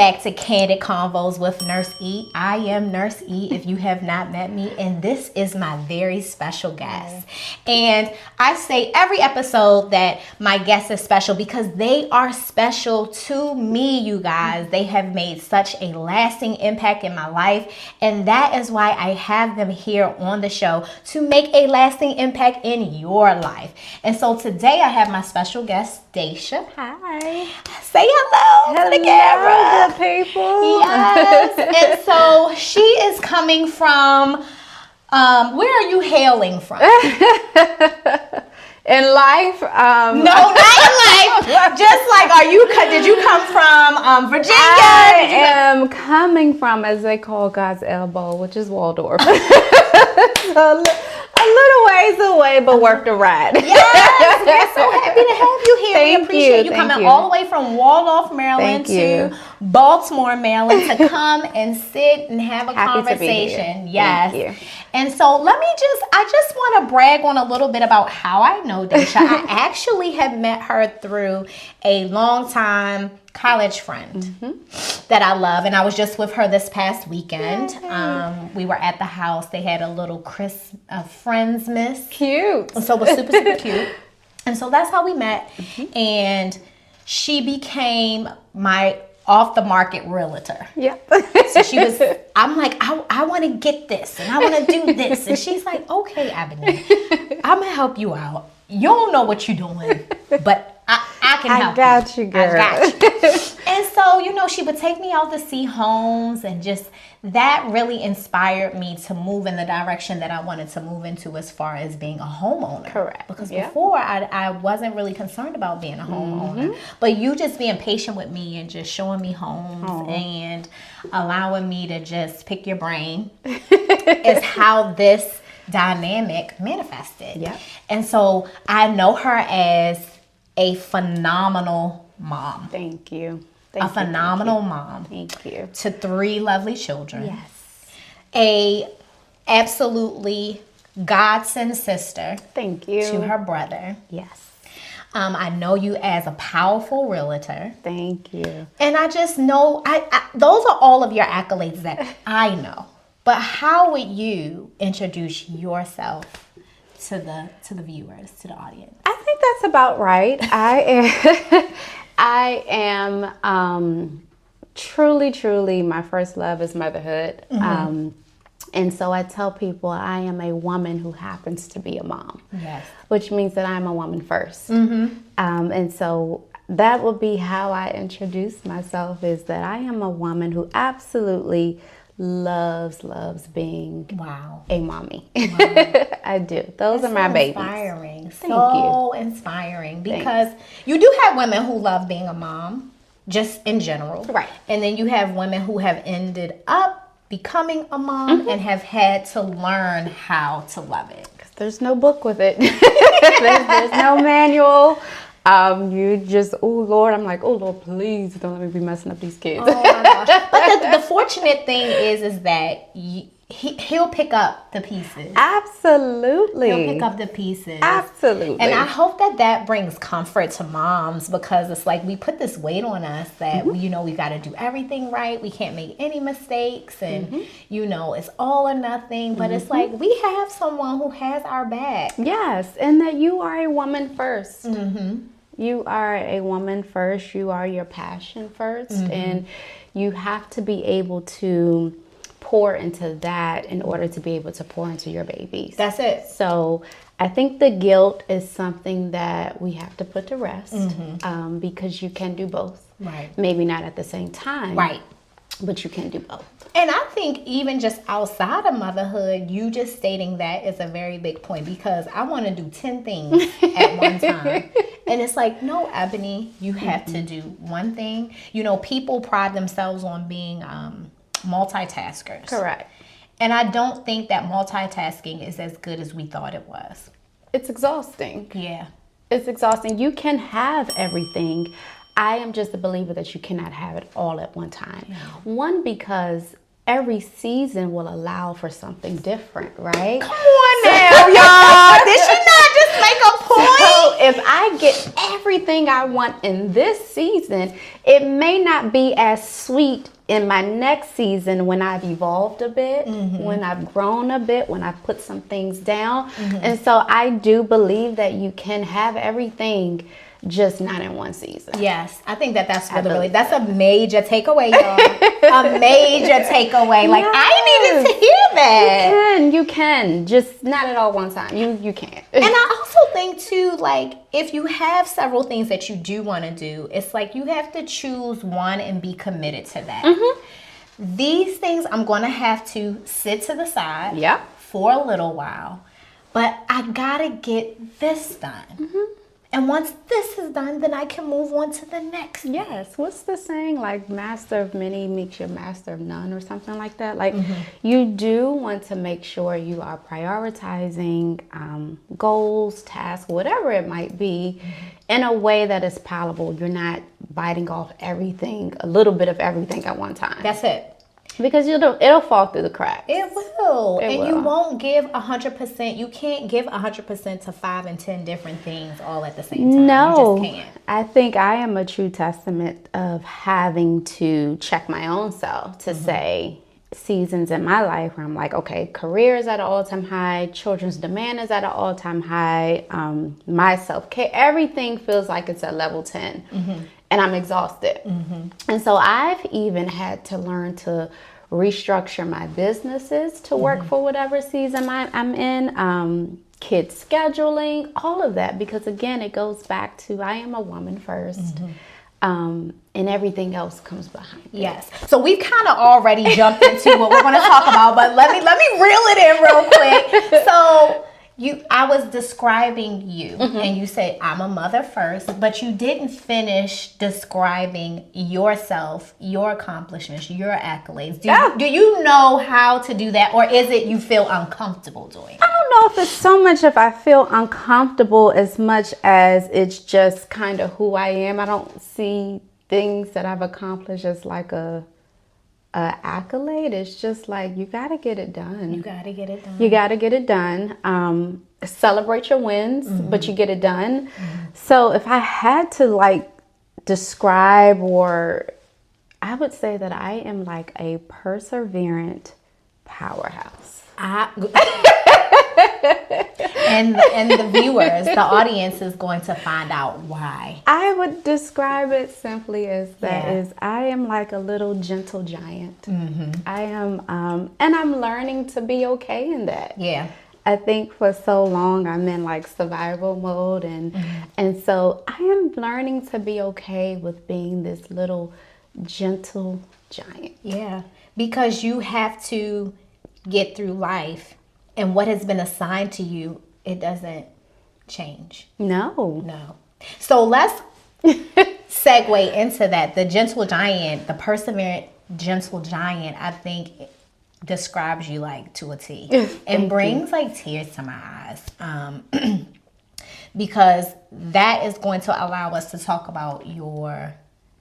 back to Candid Convos with Nurse E. I am Nurse E if you have not met me, and this is my very special guest. And I say every episode that my guest is special because they are special to me, you guys. They have made such a lasting impact in my life, and that is why I have them here on the show to make a lasting impact in your life. And so today I have my special guest, DaChea. Hi. Say hello to the camera. People. Yes. And so she is coming from, where are you hailing from? In life? No, not in life. Just like, did you come from Virginia? I am coming from, as they call God's elbow, which is Waldorf. So, a little ways away, but worth the ride. Yes, we're so happy to have you here. Thank we appreciate you thank coming all the way from Waldorf, Maryland to Baltimore, Maryland to come and sit and have a conversation. Yes. Thank you. And so I just want to brag on a little bit about how I know DaChea. I actually have met her through a longtime college friend that I love, and I was just with her this past weekend. We were at the house. They had a little Friendsmas. Cute. So it was super, super cute. And so that's how we met. And she became my off the market realtor. Yep. So I'm like, I want to get this and I want to do this. And she's like, okay, Ebony, I'm going to help you out. You don't know what you're doing, but I can help you. I got you, girl. I got you. And so, she would take me out to see homes, and just that really inspired me to move in the direction that I wanted to move into as far as being a homeowner. Correct. Because before I wasn't really concerned about being a homeowner. But you just being patient with me and just showing me homes and allowing me to just pick your brain is how this dynamic manifested. Yep. And so I know her as a phenomenal mom. Thank you. A phenomenal mom. Thank you. To 3 lovely children. Yes. A absolutely godsend sister. Thank you. To her brother. Yes. I know you as a powerful realtor. Thank you. And I just know, those are all of your accolades that I know. But how would you introduce yourself to the viewers, to the audience? I think that's about right. I am truly, my first love is motherhood. And so I tell people I am a woman who happens to be a mom. Yes. Which means that I'm a woman first. And so that would be how I introduce myself, is that I am a woman who absolutely loves being a mommy. Wow. I do. Those are my babies. Inspiring. Thank so inspiring, because you do have women who love being a mom, just in general. Right. And then you have women who have ended up becoming a mom and have had to learn how to love it. There's no book with it. there's no manual. You just, oh Lord, I'm like, oh Lord, please don't let me be messing up these kids. Oh my gosh. But the fortunate thing is that he'll pick up the pieces. Absolutely. He'll pick up the pieces. Absolutely. And I hope that brings comfort to moms, because it's like we put this weight on us that we got to do everything right. We can't make any mistakes, and it's all or nothing. But it's like we have someone who has our back. Yes, and that you are a woman first. You are a woman first. You are your passion first, and you have to be able to pour into that in order to be able to pour into your babies. That's it. So I think the guilt is something that we have to put to rest, because you can do both. Right. Maybe not at the same time. Right. But you can do both. And I think even just outside of motherhood, you just stating that is a very big point, because I want to do 10 things at one time. And it's like, no, Ebony, you have to do one thing. People pride themselves on being multitaskers. Correct. And I don't think that multitasking is as good as we thought it was. It's exhausting. Yeah. It's exhausting. You can have everything. I am just a believer that you cannot have it all at one time. Yeah. One, because every season will allow for something different, right? Come on now, y'all. Did she not just make a point? So if I get everything everything I want in this season, it may not be as sweet in my next season when I've evolved a bit, when I've grown a bit, when I've put some things down. And so I do believe that you can have everything, just not in one season. Yes, I think that's that's a major takeaway, y'all. A major takeaway. Like, I needed to hear that. You can, just not at all one time. You can. And I also think too, like, if you have several things that you do want to do, it's like you have to choose one and be committed to that. These things I'm going to have to sit to the side for a little while, but I gotta get this done. And once this is done, then I can move on to the next thing. Yes. What's the saying? Like, master of many makes you master of none, or something like that. Like, you do want to make sure you are prioritizing goals, tasks, whatever it might be, in a way that is palatable. You're not biting off everything, a little bit of everything at one time. That's it. Because it'll fall through the cracks. It will. You won't give 100%. You can't give 100% to 5 and 10 different things all at the same time. No. You just can't. I think I am a true testament of having to check my own self to say seasons in my life where I'm like, okay, career is at an all-time high, children's demand is at an all-time high, my self-care, everything feels like it's at level 10. And I'm exhausted. And so I've even had to learn to restructure my businesses to work for whatever season I'm in, kids scheduling, all of that, because again, it goes back to I am a woman first, and everything else comes behind it. Yes. So we've kind of already jumped into what we're going to talk about, but let me reel it in real quick. So I was describing you, and you said, I'm a mother first, but you didn't finish describing yourself, your accomplishments, your accolades. Do you know how to do that, or is it you feel uncomfortable doing it? I don't know if it's so much if I feel uncomfortable as much as it's just kind of who I am. I don't see things that I've accomplished as like a accolade. It's just like, you got to get it done. You got to get it done. You got to get it done. Celebrate your wins, but you get it done. So if I had to like describe, or I would say that I am like a perseverant powerhouse. And the viewers, the audience is going to find out why. I would describe it simply as I am like a little gentle giant. I am, and I'm learning to be okay in that. Yeah. I think for so long I'm in like survival mode, and so I am learning to be okay with being this little gentle giant. Yeah, because you have to get through life, and what has been assigned to you, it doesn't change. No. So let's segue into that. The gentle giant, the perseverant gentle giant, I think describes you like to a T. And brings like tears to my eyes. Because that is going to allow us to talk about your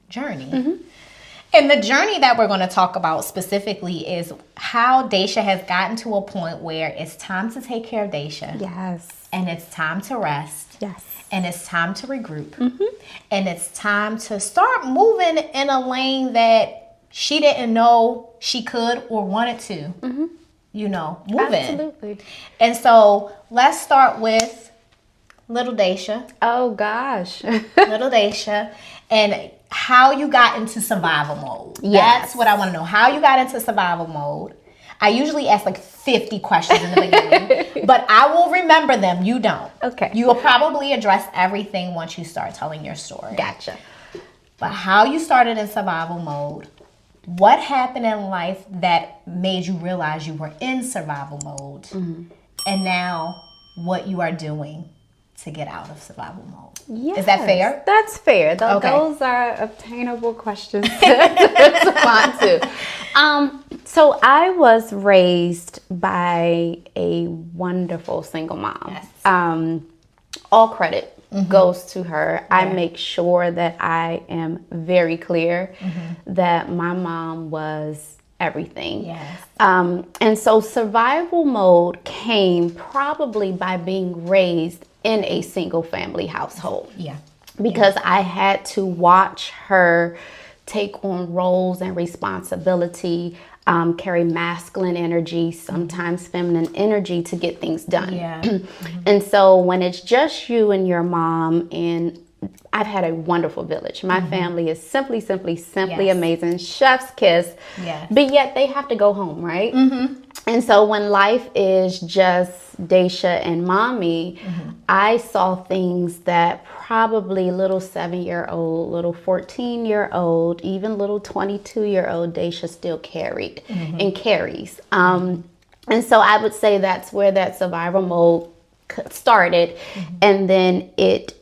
journey. And the journey that we're going to talk about specifically is how DaChea has gotten to a point where it's time to take care of DaChea. Yes. And it's time to rest. Yes. And it's time to regroup. And it's time to start moving in a lane that she didn't know she could or wanted to, move Absolutely. in. And so let's start with little DaChea. Oh gosh. Little DaChea. And how you got into survival mode. Yes. That's what I want to know. How you got into survival mode. I usually ask like 50 questions in the beginning, but I will remember them. You don't. Okay. You will probably address everything once you start telling your story. Gotcha. But how you started in survival mode, what happened in life that made you realize you were in survival mode, and now what you are doing to get out of survival mode. Yes, is that fair? That's fair. Okay. Those are obtainable questions to respond to. So I was raised by a wonderful single mom. Yes. All credit goes to her. Yeah. I make sure that I am very clear that my mom was everything. Yes. And so survival mode came probably by being raised in a single family household. Yeah. because I had to watch her take on roles and responsibility, carry masculine energy, sometimes feminine energy to get things done. Yeah. And so when it's just you and your mom, and I've had a wonderful village. My family is simply Yes. amazing. Chef's kiss. Yes. But yet they have to go home, right? And so when life is just DaChea and mommy, I saw things that probably little 7-year-old, little 14-year-old, even little 22-year-old DaChea still carried and carries. And so I would say that's where that survival mode started. And then it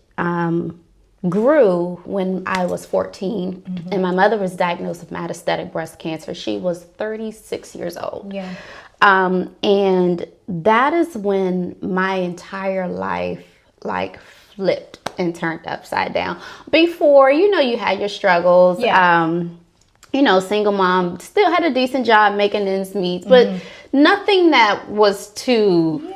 grew when I was 14 and my mother was diagnosed with metastatic breast cancer. She was 36 years old. Yeah. And that is when my entire life like flipped and turned upside down. Before, you had your struggles. Yeah. Single mom, still had a decent job making ends meet, but nothing that was too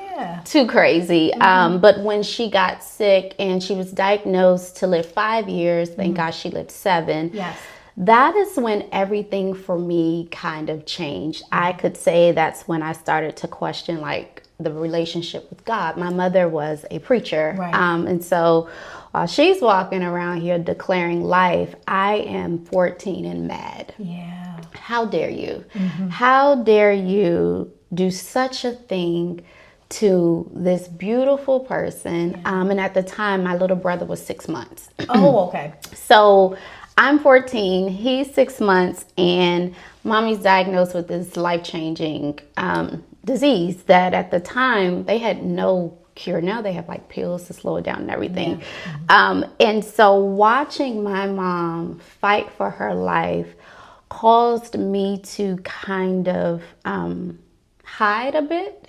crazy. But when she got sick and she was diagnosed to live 5 years, thank God she lived 7. Yes. That is when everything for me kind of changed. I could say that's when I started to question like the relationship with God. My mother was a preacher. Right. And so while she's walking around here declaring life, I am 14 and mad. Yeah. How dare you? How dare you do such a thing to this beautiful person? And at the time, my little brother was 6 months. Oh, okay. So I'm 14, he's 6 months, and mommy's diagnosed with this life-changing disease that at the time they had no cure. Now they have like pills to slow it down and everything. And so watching my mom fight for her life caused me to kind of hide a bit.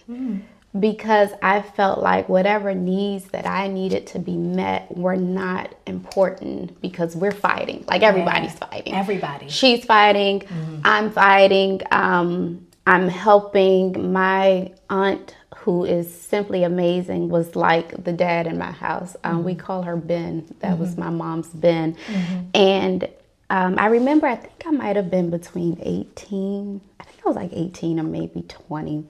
Because I felt like whatever needs that I needed to be met were not important because we're fighting. Like everybody's fighting. Everybody. She's fighting. I'm fighting. I'm helping. My aunt, who is simply amazing, was like the dad in my house. We call her Ben. That was my mom's Ben. And I remember, I think I might have been between 18. I was like 18 or maybe 20.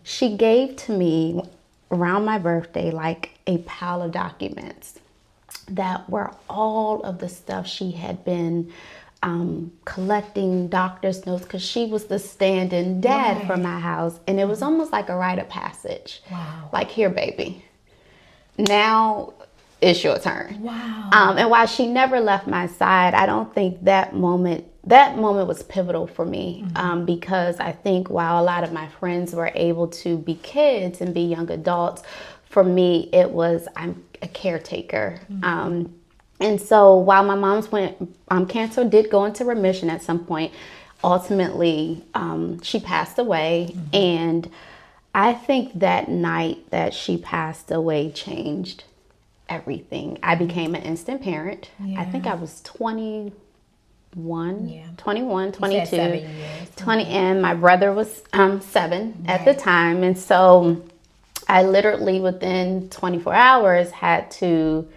She gave to me around my birthday like a pile of documents that were all of the stuff she had been collecting, doctor's notes, because she was the stand-in dad for my house. And it was almost like a rite of passage. Wow. Like, here, baby. Now it's your turn. Wow. And while she never left my side, I don't think that moment was pivotal for me, because I think while a lot of my friends were able to be kids and be young adults, for me, it was, I'm a caretaker. And so while my mom's cancer did go into remission at some point, ultimately, she passed away. And I think that night that she passed away changed everything. I became an instant parent. I think I was 21, 22, 7 years. 20, and my brother was 7 at the time. And so I literally within 24 hours had to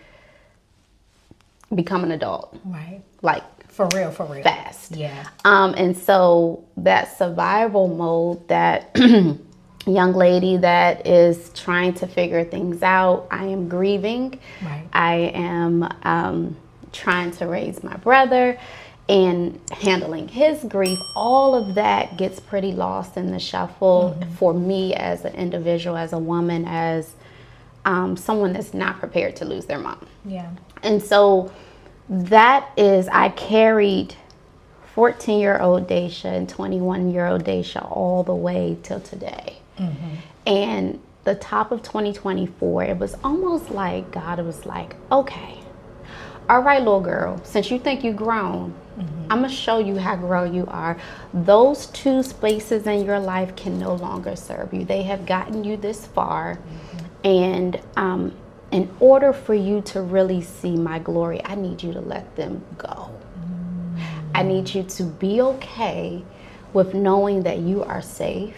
become an adult. Right. Like For real. fast. Yeah. And so that survival mode, that young lady that is trying to figure things out, I am grieving. Right. I am trying to raise my brother and handling his grief. All of that gets pretty lost in the shuffle for me as an individual, as a woman, as someone that's not prepared to lose their mom. Yeah. And so that is, I carried 14-year-old DaChea and 21-year-old DaChea all the way till today. And the top of 2024, it was almost like God was like, okay, all right, little girl, since you think you've grown, I'm going to show you how grown you are. Those two spaces in your life can no longer serve you. They have gotten you this far. And in order for you to really see my glory, I need you to let them go. I need you to be okay with knowing that you are safe.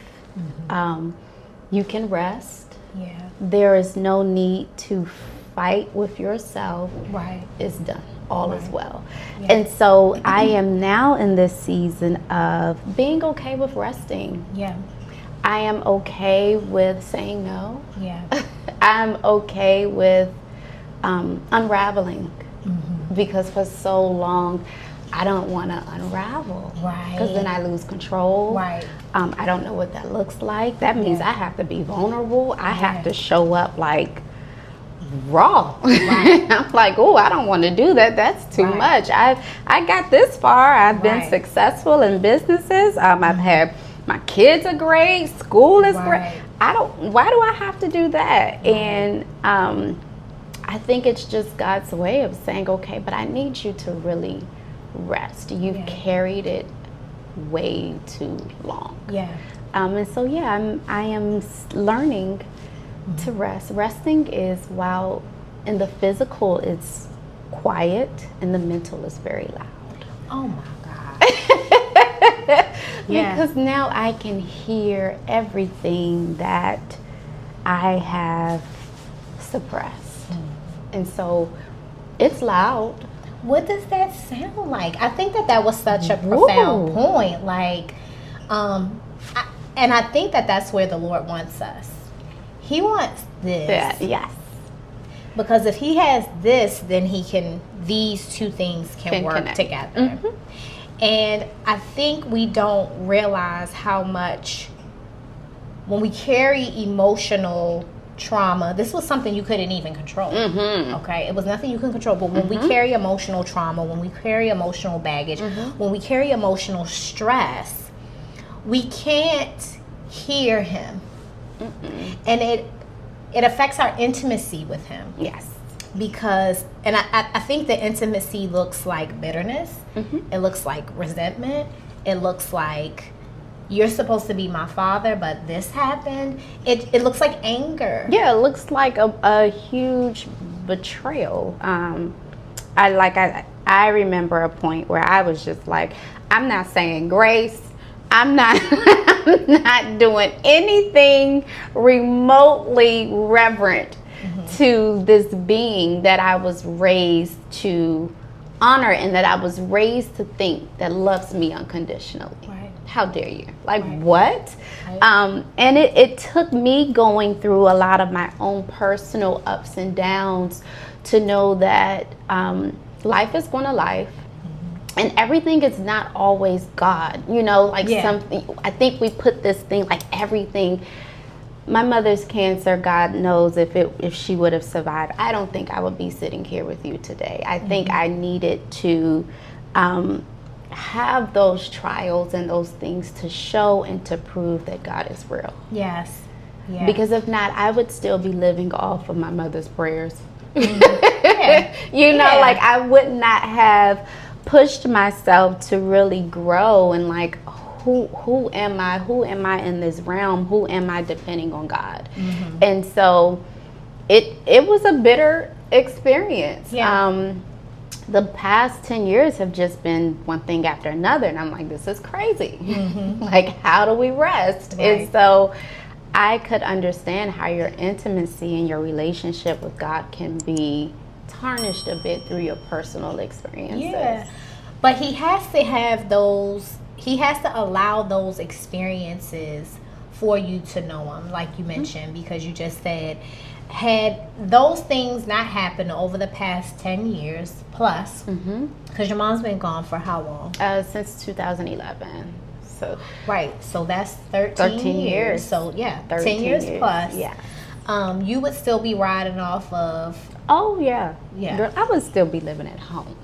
You can rest. Yeah. There is no need to fight with yourself Right. is done. All is well. Yeah. And so I am now in this season of being okay with resting. Yeah. I am okay with saying no. Yeah. I'm okay with unraveling, because for so long I don't want to unravel, Right. because then I lose control. Right. I don't know what that looks like. That means Yeah. I have to be vulnerable. I Yeah. have to show up like raw. Right. I'm like, oh, I don't want to do that. That's too Right. much. I got this far. I've been Right. successful in businesses. I've had, my kids are great. School is great. Right. Why do I have to do that? And I think it's just God's way of saying, okay, but I need you to really rest. You've Yeah. carried it way too long. Yeah. And so, yeah, I am learning to rest. Resting is, while in the physical it's quiet, and the mental is very loud. Oh my God. Yeah. Because now I can hear everything that I have suppressed. And so it's loud. What does that sound like? I think that was such a profound point. Like, and I think that that's where the Lord wants us. He wants this. Yeah, yes. Because if he has this, then these two things can work connect together. And I think we don't realize how much, when we carry emotional trauma, this was something you couldn't even control. Okay, it was nothing you can control. But when we carry emotional trauma, when we carry emotional baggage, when we carry emotional stress, we can't hear him, and it affects our intimacy with him. Yes. Because, and I think the intimacy looks like bitterness. It looks like resentment. It looks like, you're supposed to be my father, but this happened. It looks like anger. Yeah, it looks like a huge betrayal. I remember a point where I was just like, I'm not saying grace. I'm not I'm not doing anything remotely reverent to this being that I was raised to honor, and that I was raised to think that loves me unconditionally. Right. How dare you? Like, Right. what? Right. And it took me going through a lot of my own personal ups and downs to know that life is going to life. And everything is not always God, like something. I think we put this thing like everything. My mother's cancer, God knows if she would have survived, I don't think I would be sitting here with you today. I think I needed to have those trials and those things to show and to prove that God is real. Yes. Yeah. Because if not, I would still be living off of my mother's prayers. Yeah. Like I would not have pushed myself to really grow and like, who am I? Who am I in this realm? Who am I depending on God? And so it was a bitter experience. Yeah. The past 10 years have just been one thing after another, and I'm like, this is crazy. Like, how do we rest? Right. And so I could understand how your intimacy and your relationship with God can be tarnished a bit through your personal experiences. Yeah. But he has to have those, he has to allow those experiences for you to know him, like you mentioned, because you just said, had those things not happened over the past 10 years plus, because your mom's been gone for how long? Since 2011. So right, so that's 13 years. So yeah, 10 years plus. Yeah. You would still be riding off of. Oh yeah. Yeah. Girl, I would still be living at home.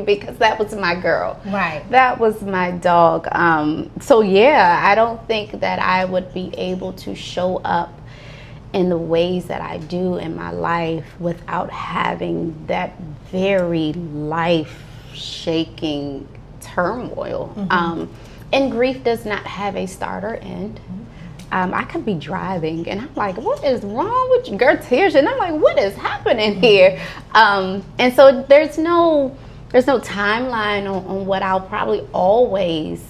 Because that was my girl. Right. That was my dog. So yeah, I don't think that I would be able to show up in the ways that I do in my life without having that very life-shaking turmoil. And grief does not have a start or end. I could be driving and I'm like, what is wrong with you? Girl, tears. And I'm like, what is happening here? And so there's no timeline on what I'll probably always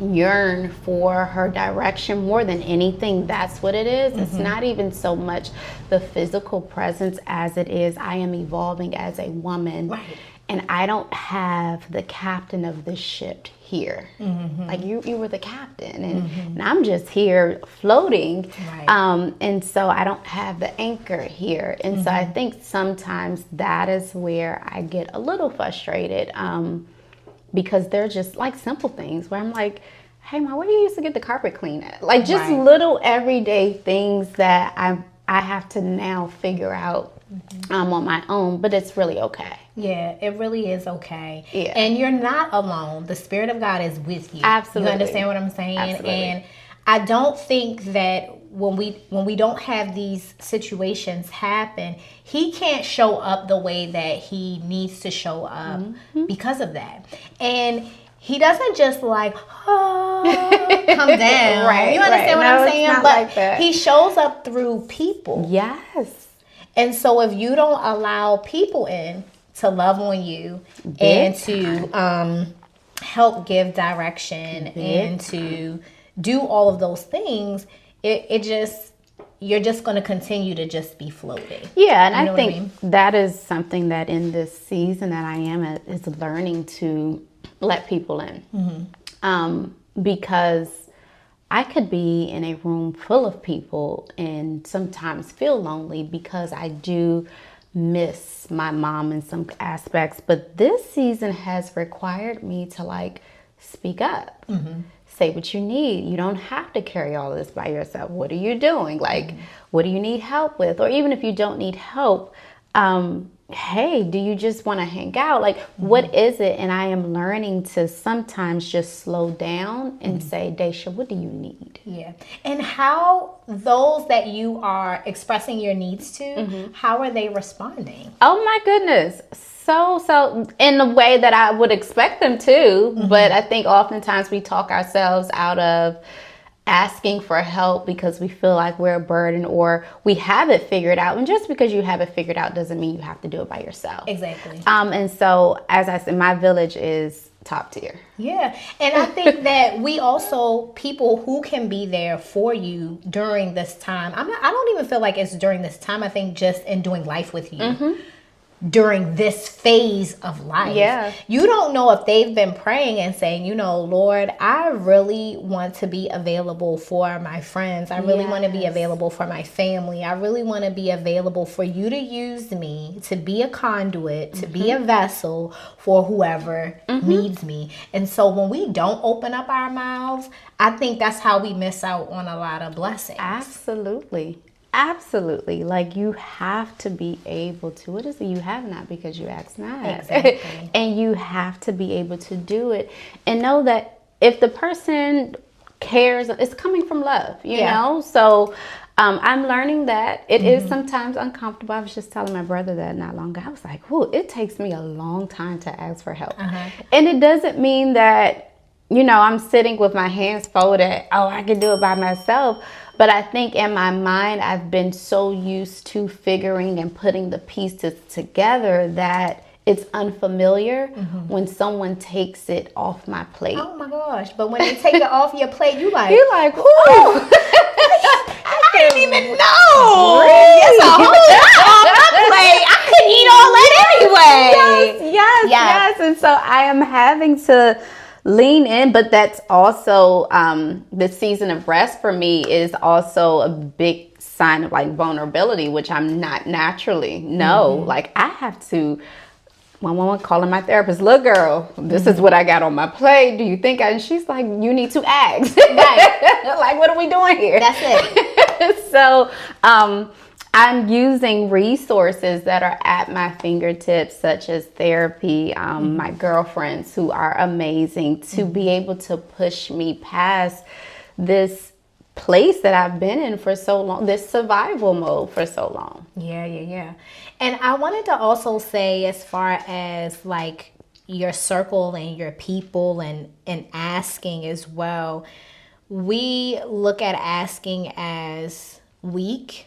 yearn for her direction more than anything. That's what it is. It's not even so much the physical presence as it is I am evolving as a woman. Right. And I don't have the captain of the ship here. Like you were the captain, and I'm just here floating. Right. And so I don't have the anchor here. And so I think sometimes that is where I get a little frustrated, because they're just like simple things where I'm like, hey, Ma, where do you used to get the carpet clean at? Like just Right. little everyday things that I have to now figure out on my own, but it's really okay. Yeah, it really is okay. Yeah. And you're not alone. The Spirit of God is with you. Absolutely. You understand what I'm saying? Absolutely. And I don't think that when we don't have these situations happen, he can't show up the way that he needs to show up because of that. And he doesn't just like, oh, come down. Right, You understand what right. No, I'm it's saying? not But like that. he shows up through people. Yes. And so if you don't allow people in to love on you and to help give direction and to do all of those things, it just, you're just going to continue to just be floating. Yeah, and You know I what I think mean? that is something that in this season that I am at is learning to let people in. Because I could be in a room full of people and sometimes feel lonely because I do miss my mom in some aspects. But this season has required me to like speak up, say what you need. You don't have to carry all this by yourself. What are you doing? Like, what do you need help with? Or even if you don't need help, hey, do you just want to hang out? Like, what is it? And I am learning to sometimes just slow down and say, DaChea, what do you need? Yeah. And how those that you are expressing your needs to, how are they responding? Oh my goodness. So in the way that I would expect them to, but I think oftentimes we talk ourselves out of asking for help because we feel like we're a burden or we have it figured out. And just because you have it figured out doesn't mean you have to do it by yourself. Exactly. And so, as I said, my village is top tier. Yeah. And I think that we also, people who can be there for you during this time. I don't even feel like it's during this time. I think just in doing life with you. During this phase of life. Yeah. You don't know if they've been praying and saying, you know, Lord, I really want to be available for my friends. I really want to be available for my family. I really want to be available for you to use me to be a conduit, to be a vessel for whoever needs me. And so when we don't open up our mouths, I think that's how we miss out on a lot of blessings. Absolutely. Absolutely. Like you have to be able to, what is it? You have not because you ask not. Exactly. And you have to be able to do it and know that if the person cares, it's coming from love, you know? So I'm learning that it is sometimes uncomfortable. I was just telling my brother that not long ago. I was like, whoa, it takes me a long time to ask for help. And it doesn't mean that, you know, I'm sitting with my hands folded. Oh, I can do it by myself. But I think in my mind, I've been so used to figuring and putting the pieces together that it's unfamiliar when someone takes it off my plate. Oh my gosh. But when they take it off your plate, You're like, ooh. I didn't even know. It's a whole lot on my plate. I couldn't eat all that anyway. Yes. And so I am having to lean in, but that's also the season of rest for me is also a big sign of like vulnerability, which I'm not naturally. Like I have to. One calling my therapist, look, girl, this is what I got on my plate. Do you think and she's like, you need to ask. Right. Like, what are we doing here? That's it. So I'm using resources that are at my fingertips, such as therapy, my girlfriends who are amazing, to be able to push me past this place that I've been in for so long, this survival mode for so long. Yeah. And I wanted to also say, as far as like your circle and your people and asking as well, we look at asking as weak.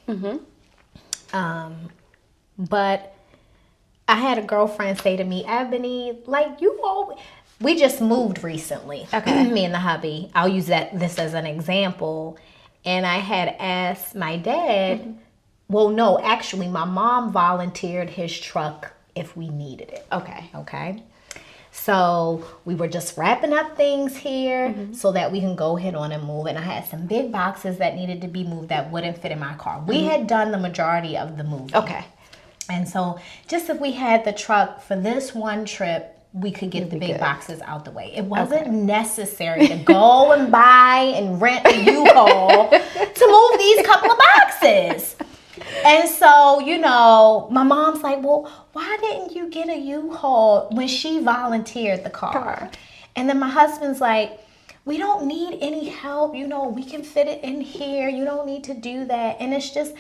But I had a girlfriend say to me, Ebony, like we just moved recently. Okay. Me and the hubby. I'll use this as an example. And I had asked my dad, well, no, actually, my mom volunteered his truck if we needed it. Okay. So we were just wrapping up things here so that we can go ahead on and move. And I had some big boxes that needed to be moved that wouldn't fit in my car. We had done the majority of the moving. Okay. And so just if we had the truck for this one trip, we could get the big boxes out the way. It wasn't necessary to go and buy and rent a U-Haul to move these couple of boxes. And so, you know, my mom's like, well, why didn't you get a U-Haul when she volunteered the car? And then my husband's like, we don't need any help. You know, we can fit it in here. You don't need to do that. And it's just,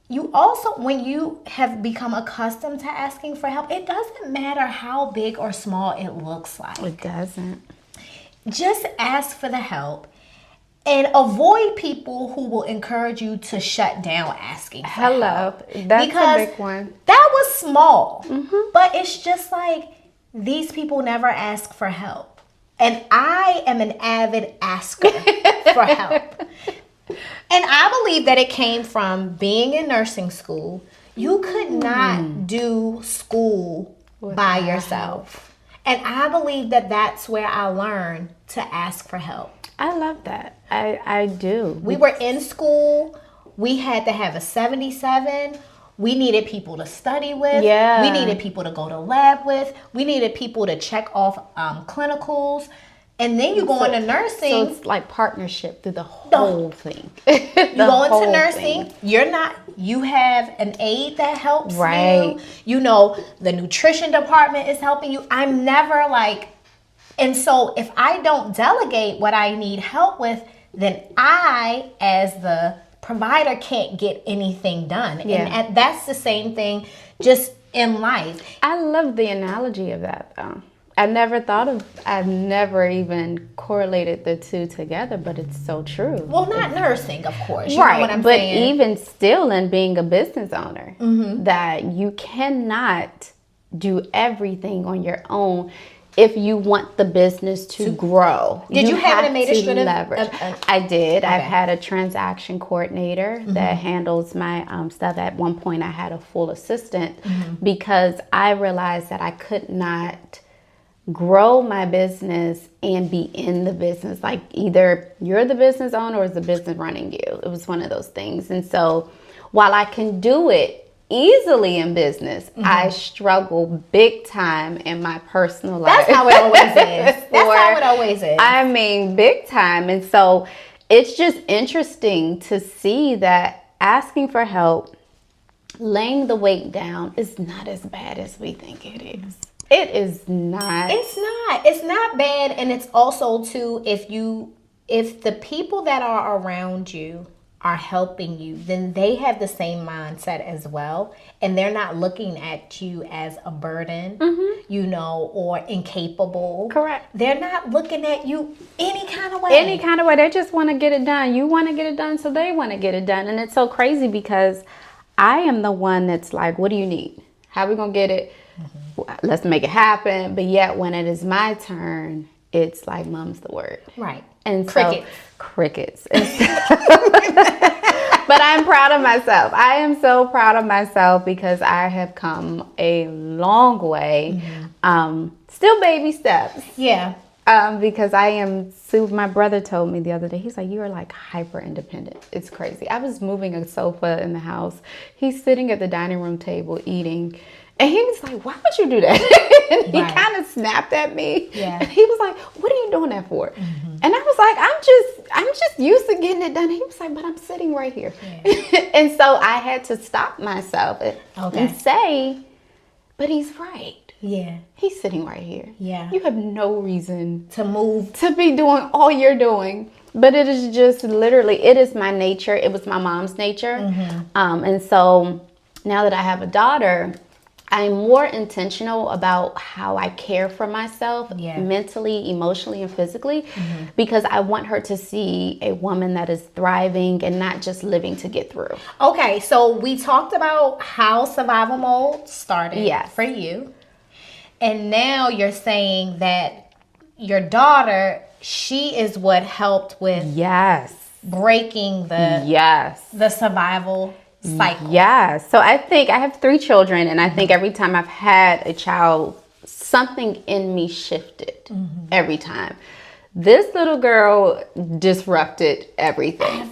you also, when you have become accustomed to asking for help, it doesn't matter how big or small it looks like. It doesn't. Just ask for the help. And avoid people who will encourage you to shut down asking for help. That's because a big one. That was small. But it's just like, these people never ask for help. And I am an avid asker for help. And I believe that it came from being in nursing school. You could not do school by yourself. And I believe that that's where I learned to ask for help. I love that. I do. We were in school. We had to have a 77. We needed people to study with. Yeah. We needed people to go to lab with. We needed people to check off clinicals. And then you go into nursing. So it's like partnership through the whole thing. You go into nursing. You have an aide that helps you. You know, the nutrition department is helping you. I'm never like, and so if I don't delegate what I need help with, then I, as the provider, can't get anything done. Yeah. And that's the same thing just in life. I love the analogy of that, though. I've never even correlated the two together, but it's so true. Well, not nursing, of course. You know what I'm but saying? Even still in being a business owner, that you cannot do everything on your own if you want the business to grow. Did you have an administrative? I did. Okay. I've had a transaction coordinator that handles my stuff. At one point, I had a full assistant because I realized that I could not grow my business and be in the business. Like, either you're the business owner or is the business running you. It was one of those things. And so while I can do it easily in business, I struggle big time in my personal life. That's how it always is. That's how it always is. I mean, big time. And so it's just interesting to see that asking for help, laying the weight down, is not as bad as we think it is. It is not. It's not bad. And it's also too, if the people that are around you are helping you, then they have the same mindset as well. And they're not looking at you as a burden, you know, or incapable. Correct. They're not looking at you any kind of way. Any kind of way. They just want to get it done. You want to get it done, so they want to get it done. And it's so crazy because I am the one that's like, what do you need? How are we going to get it? Let's make it happen. But yet when it is my turn, it's like, mom's the word. Right. And crickets. But I'm proud of myself. I am so proud of myself because I have come a long way. Still baby steps. Yeah. Because I am, my brother told me the other day, he's like, you are like hyper independent. It's crazy. I was moving a sofa in the house. He's sitting at the dining room table eating. And he was like, why would you do that? And he kind of snapped at me. Yeah. And he was like, what are you doing that for? And I was like, I'm just used to getting it done. And he was like, but I'm sitting right here. Yeah. And so I had to stop myself and say, but he's right. Yeah. He's sitting right here. Yeah. You have no reason to move, to be doing all you're doing. But it is just literally, it is my nature. It was my mom's nature. And so now that I have a daughter, I'm more intentional about how I care for myself mentally, emotionally, and physically because I want her to see a woman that is thriving and not just living to get through. Okay, so we talked about how survival mode started for you. And now you're saying that your daughter, she is what helped with breaking the survival cycle. Yeah. So I think I have 3 children, and I think every time I've had a child, something in me shifted every time. This little girl disrupted everything.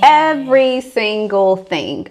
Every single thing.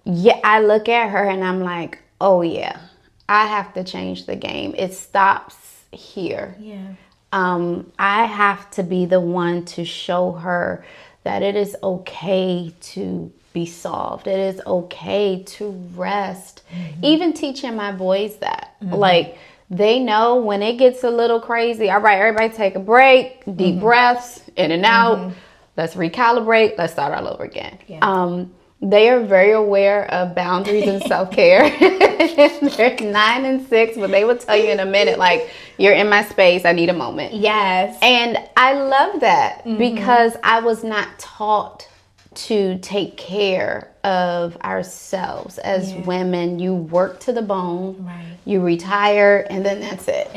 Yeah, I look at her and I'm like, oh yeah, I have to change the game. It stops here. Yeah. I have to be the one to show her that it is okay to be soft. It is okay to rest. Even teaching my boys that. Like, they know when it gets a little crazy, all right, everybody take a break, deep breaths, in and out. Let's recalibrate. Let's start all over again. Yeah. They are very aware of boundaries and self-care. They're 9 and 6, but they will tell you in a minute, like, you're in my space. I need a moment. Yes. And I love that because I was not taught to take care of ourselves as women. You work to the bone, you retire, and then that's it.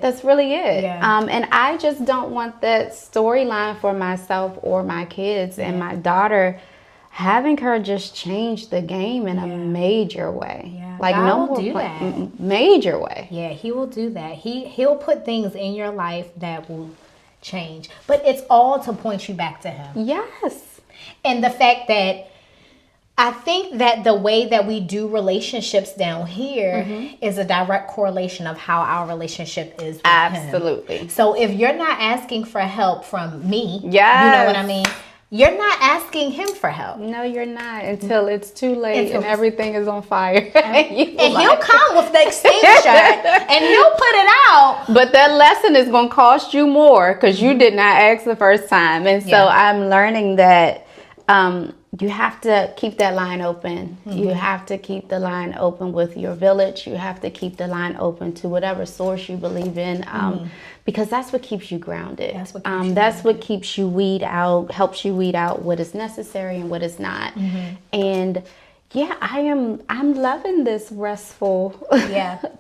That's really it. Yeah. And I just don't want that storyline for myself or my kids. And my daughter, having her just change the game in a major way. Yeah. Like, God no will more do that. Major way. Yeah, he will do that. He'll put things in your life that will change. But it's all to point you back to him. Yes. And the fact that I think that the way that we do relationships down here is a direct correlation of how our relationship is with Absolutely. him. So if you're not asking for help from me, you Yes. know what I mean? You're not asking him for help. No, you're not, until it's too late and everything is on fire. And he'll come with the extinguisher and he'll put it out. But that lesson is going to cost you more because you did not ask the first time. And so I'm learning that you have to keep that line open. You have to keep the line open with your village. You have to keep the line open to whatever source you believe in, because that's what keeps you grounded. That's what keeps you helps you weed out what is necessary and what is not. And yeah, I'm loving this restful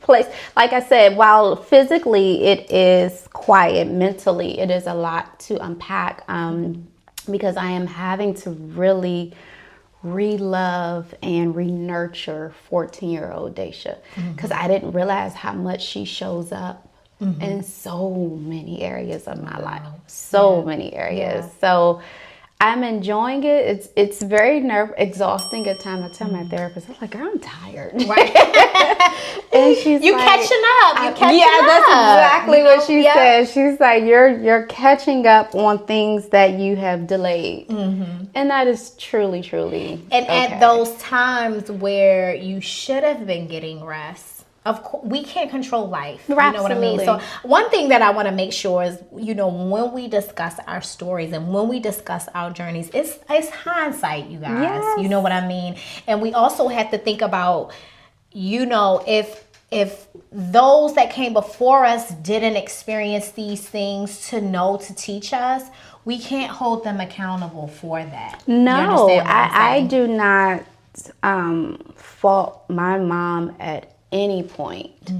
place. Like I said, while physically it is quiet, mentally it is a lot to unpack. Because I am having to really re-love and re-nurture 14-year-old DaChea. Because I didn't realize how much she shows up in so many areas of my life. So many areas. So I'm enjoying it. It's very exhausting at times. I tell my therapist, I'm like, girl, I'm tired. Right. And she's you like, catching up. You catching up. That's exactly what she said. She's like, you're catching up on things that you have delayed. And that is truly, truly And at those times where you should have been getting rest, of course, we can't control life. You know what I mean? So one thing that I want to make sure is, when we discuss our stories and when we discuss our journeys, it's hindsight, you guys. Yes. You know what I mean? And we also have to think about, if those that came before us didn't experience these things to teach us, we can't hold them accountable for that. No, I do not fault my mom at any point,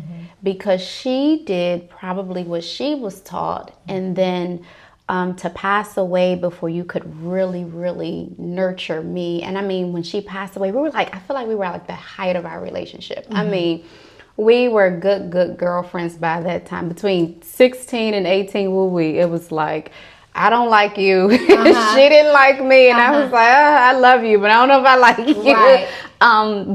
because she did probably what she was taught, and then to pass away before you could really, really nurture me. And I mean, when she passed away, I feel like we were at the height of our relationship. I mean, we were good girlfriends by that time. Between 16 and 18, it was like, I don't like you. She didn't like me. And I was like, I love you, but I don't know if I like you. Right.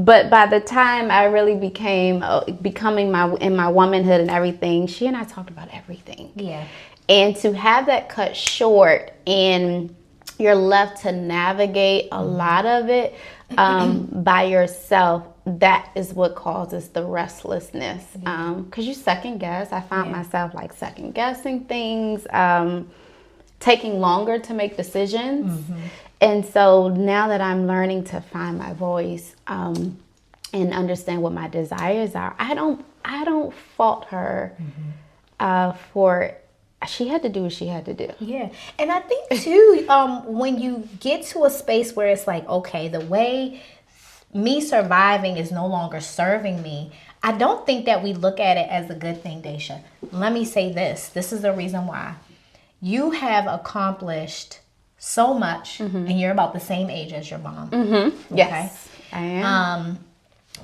But by the time I really becoming in my womanhood and everything, she and I talked about everything. Yeah. And to have that cut short and you're left to navigate a lot of it by yourself, that is what causes the restlessness. Because you second guess. I found myself like second guessing things, taking longer to make decisions. And so now that I'm learning to find my voice and understand what my desires are, I don't fault her for, she had to do what she had to do. Yeah. And I think too, when you get to a space where it's like, okay, the way me surviving is no longer serving me, I don't think that we look at it as a good thing, DaChea. Let me say this. This is the reason why. You have accomplished so much, and you're about the same age as your mom. Mm-hmm. Yes, I am.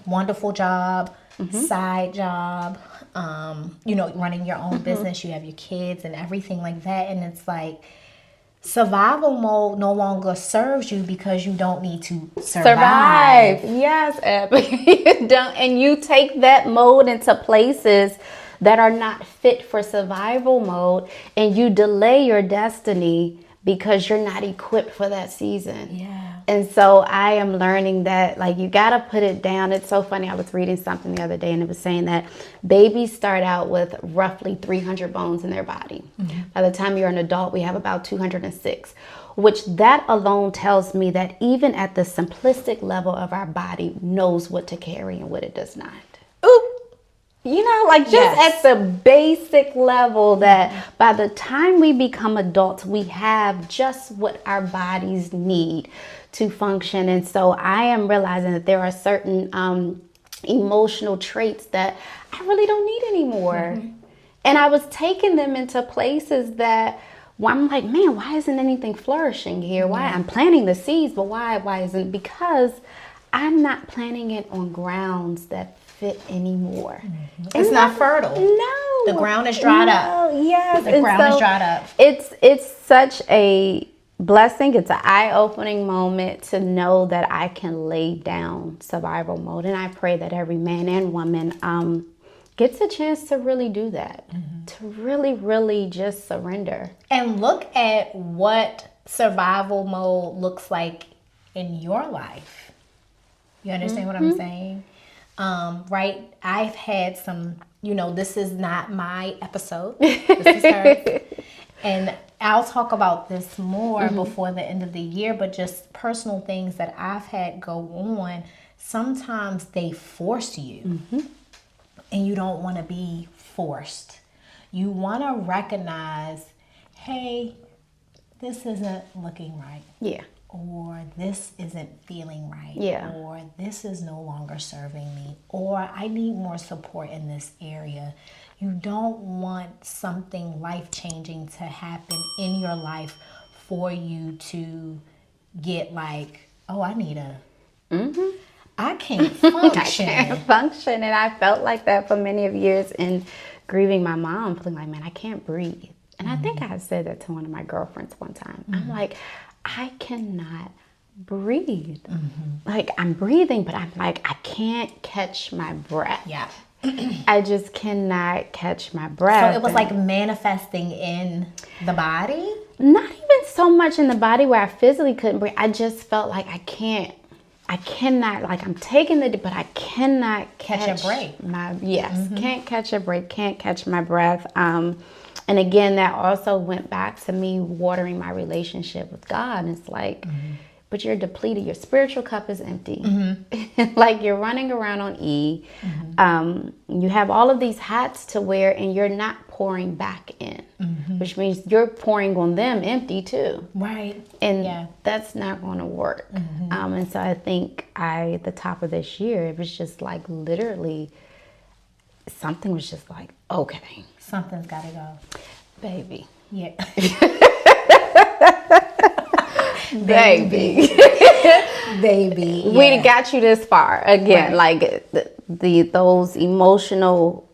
Wonderful job, side job, running your own business. You have your kids and everything like that. And it's like, survival mode no longer serves you because you don't need to survive. Yes, Eb. You don't, and you take that mode into places that are not fit for survival mode, and you delay your destiny because you're not equipped for that season. Yeah. And so I am learning that, like, you got to put it down. It's so funny. I was reading something the other day, and it was saying that babies start out with roughly 300 bones in their body. By the time you're an adult, we have about 206, which that alone tells me that even at the simplistic level of our body knows what to carry and what it does not. Ooh. You know, like just at the basic level, that by the time we become adults, we have just what our bodies need to function. And so I am realizing that there are certain emotional traits that I really don't need anymore. And I was taking them into places that, well, I'm like, man, why isn't anything flourishing here? Why? I'm planting the seeds, but why isn't? Because I'm not planting it on grounds that fit anymore. It's not fertile. No. The ground is dried up. Yes. The ground is dried up. It's such a blessing. It's an eye-opening moment to know that I can lay down survival mode. And I pray that every man and woman gets a chance to really do that. To really, really just surrender. And look at what survival mode looks like in your life. You understand what I'm saying? Right? I've had some, this is not my episode. This is hers. And I'll talk about this more before the end of the year, but just personal things that I've had go on. Sometimes they force you, and you don't want to be forced. You want to recognize, hey, this isn't looking right. Yeah. Or this isn't feeling right. Yeah. Or this is no longer serving me. Or I need more support in this area. You don't want something life-changing to happen in your life for you to get like, oh, I need I can't function. I can't function. And I felt like that for many of years in grieving my mom, feeling like, man, I can't breathe. And I think I had said that to one of my girlfriends one time. I'm like, I cannot breathe. Like, I'm breathing, but I'm like, I can't catch my breath. Yeah. I just cannot catch my breath. So it was like manifesting in the body? Not even so much in the body where I physically couldn't breathe. I just felt like I cannot, like, I'm taking but I cannot catch a break. Can't catch a break, can't catch my breath. And again, that also went back to me watering my relationship with God. And it's like, but you're depleted. Your spiritual cup is empty. Like, you're running around on E. You have all of these hats to wear, and you're not pouring back in, which means you're pouring on them empty too. Right. And that's not going to work. And so I think at the top of this year, it was just like literally something was just like, okay. Something's got to go. Baby. Yeah. Baby. Baby. Yeah. We got you this far. Again, like those emotional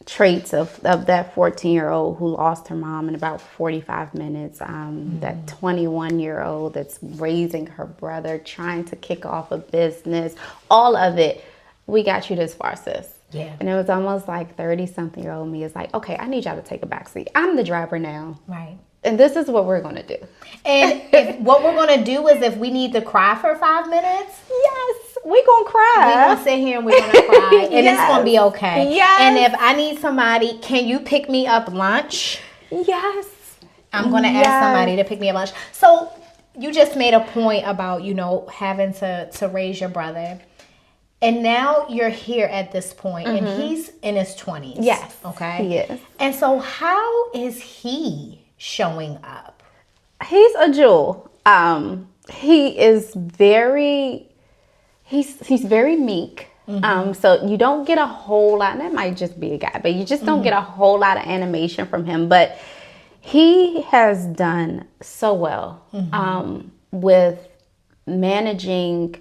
traits of that 14-year-old who lost her mom in about 45 minutes. That 21-year-old that's raising her brother, trying to kick off a business. All of it. We got you this far, sis. Yeah. And it was almost like 30-something-year-old me is like, okay, I need y'all to take a backseat. I'm the driver now. Right. And this is what we're going to do. And what we're going to do is, if we need to cry for 5 minutes, yes, we're going to cry. We're going to sit here and we're going to cry. And it's going to be okay. Yes. And if I need somebody, can you pick me up lunch? Yes. I'm going to ask somebody to pick me up lunch. So you just made a point about, having to raise your brother. And now you're here at this point, and he's in his 20s. Yes. Okay? He is. And so how is he showing up? He's a jewel. He is very, he's very meek. So you don't get a whole lot, and that might just be a guy, but you just don't get a whole lot of animation from him. But he has done so well with managing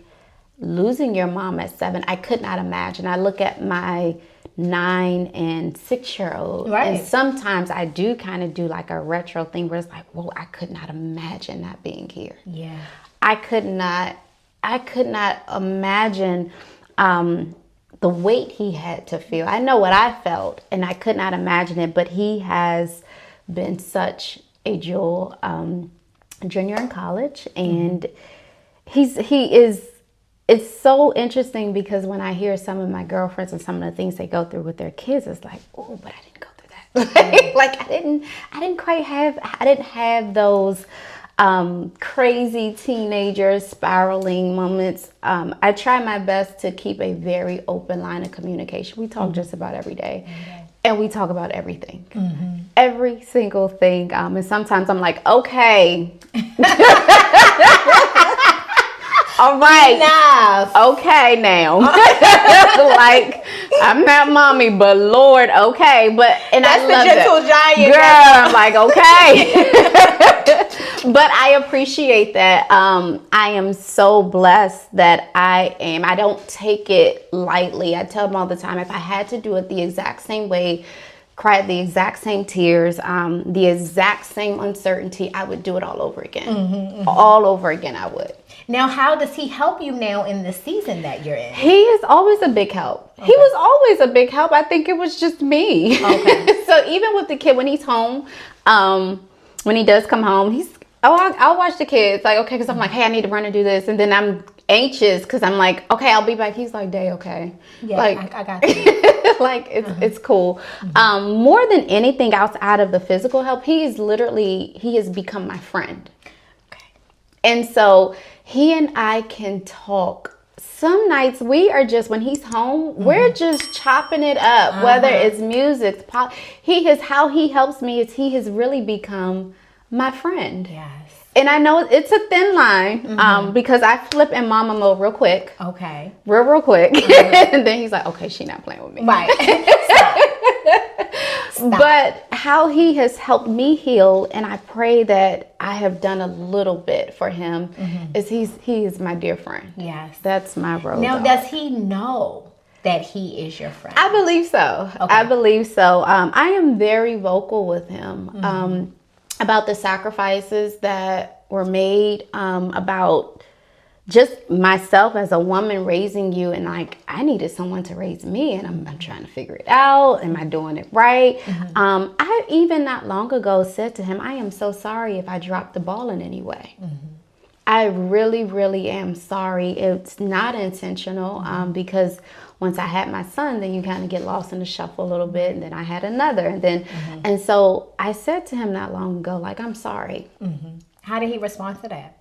losing your mom at 7. I could not imagine. I look at my 9 and 6-year-old, and sometimes I do kind of do like a retro thing where it's like, whoa, I could not imagine not being here. Yeah. I could not imagine the weight he had to feel. I know what I felt, and I could not imagine it, but he has been such a jewel, junior in college, and it's so interesting because when I hear some of my girlfriends and some of the things they go through with their kids, it's like, oh, but I didn't go through that. Like I didn't have those crazy teenager spiraling moments. I try my best to keep a very open line of communication. We talk just about every day. And we talk about everything. Every single thing. And sometimes I'm like, okay. All right. Enough. Okay now. Like, I'm not mommy, but Lord, okay. And that's the gentle giant. Girl, I'm like, okay. But I appreciate that. I am so blessed that I don't take it lightly. I tell them all the time, if I had to do it the exact same way, cried the exact same tears, the exact same uncertainty, I would do it all over again. All over again, I would. Now, how does he help you now in the season that you're in? He is always a big help. Okay. He was always a big help. I think it was just me. Okay. So even with the kid, when he's home, when he does come home, I'll watch the kids. Like, okay, because I'm like, hey, I need to run and do this. And then I'm anxious because I'm like, okay, I'll be back. He's like, Day, okay. Yeah, like, I got you. Like, it's cool. More than anything outside of the physical help, he has become my friend. Okay. And so he and I can talk. Some nights we are just, when he's home, we're just chopping it up, whether it's music, pop. How he helps me is he has really become my friend. Yes. And I know it's a thin line because I flip in mama mode real quick. Okay. Real quick. And then he's like, okay, she's not playing with me. Right. Stop. But how he has helped me heal, and I pray that I have done a little bit for him, is he is my dear friend. Yes. That's my road Now, dog. does he know that he is your friend? I believe so. Okay. I believe so. I am very vocal with him about the sacrifices that were made, about just myself as a woman raising you, and like I needed someone to raise me, and I'm trying to figure it out. Am I doing it right? I even not long ago said to him, I am so sorry if I dropped the ball in any way. I really, really am sorry. It's not intentional, because once I had my son, then you kind of get lost in the shuffle a little bit, and then I had another, and then and so I said to him not long ago, like, I'm sorry. How did he respond to that?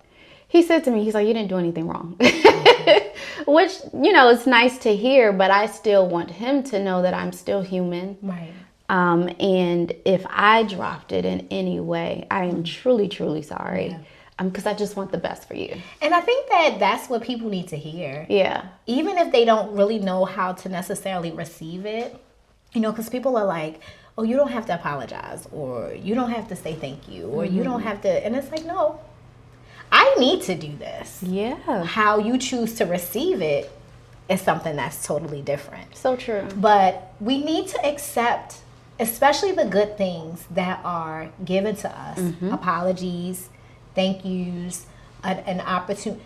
He said to me, he's like, you didn't do anything wrong. Which, it's nice to hear, but I still want him to know that I'm still human. Right. And if I dropped it in any way, I am truly, truly sorry. Because I just want the best for you. And I think that that's what people need to hear. Yeah. Even if they don't really know how to necessarily receive it, because people are like, oh, you don't have to apologize, or you don't have to say thank you, or you don't have to, and it's like, no. I need to do this. Yeah. How you choose to receive it is something that's totally different. So true. But we need to accept, especially the good things that are given to us. Apologies, thank yous, an opportunity.